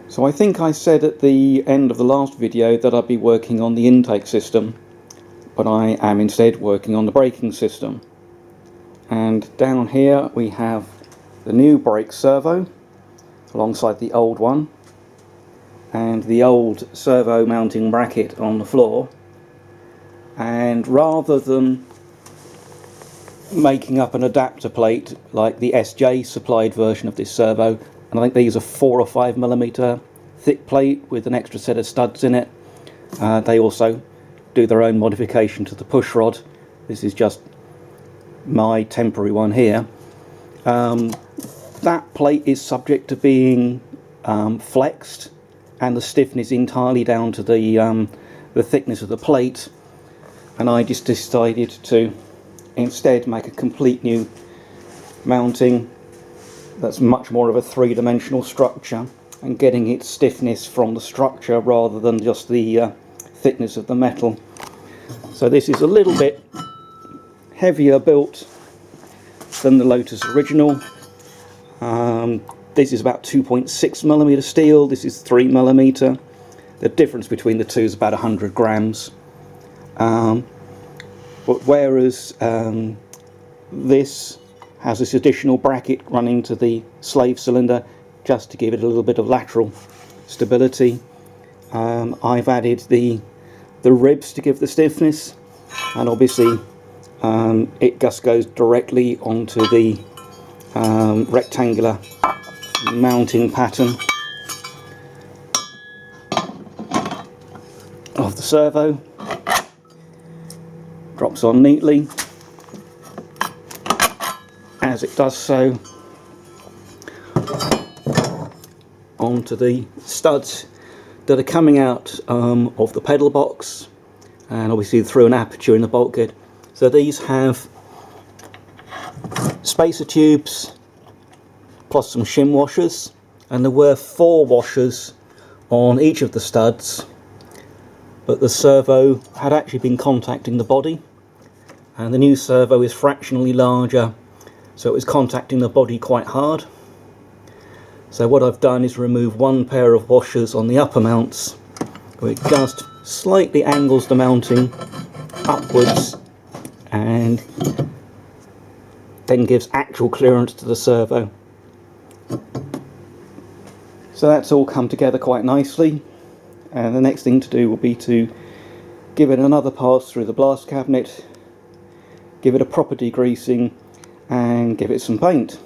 So I think I said at the end of the last video that I'd be working on the intake system, but I am instead working on the braking system. And down here we have the new brake servo alongside the old one, and the old servo mounting bracket on the floor. And rather than making up an adapter plate like the SJ supplied version of this servo, and I think these are 4 or 5mm thick plate with an extra set of studs in it. They also do their own modification to the push rod. This is just my temporary one here. That plate is subject to being flexed, and the stiffness entirely down to the thickness of the plate, and I just decided to instead make a complete new mounting that's much more of a three-dimensional structure, and getting its stiffness from the structure rather than just the thickness of the metal. So this is a little bit heavier built than the Lotus original. This is about 2.6mm steel, this is 3mm. The difference between the two is about 100 grams. But whereas this has this additional bracket running to the slave cylinder just to give it a little bit of lateral stability. I've added the ribs to give the stiffness, and obviously it just goes directly onto the rectangular mounting pattern of the servo. Drops on neatly. As it does so, onto the studs that are coming out of the pedal box, and obviously through an aperture in the bulkhead. So these have spacer tubes plus some shim washers, and there were 4 washers on each of the studs, but the servo had actually been contacting the body, and the new servo is fractionally larger, so it was contacting the body quite hard. So what I've done is remove 1 pair of washers on the upper mounts, where it just slightly angles the mounting upwards and then gives actual clearance to the servo. So that's all come together quite nicely, and the next thing to do will be to give it another pass through the blast cabinet, give it a proper degreasing, and give it some paint.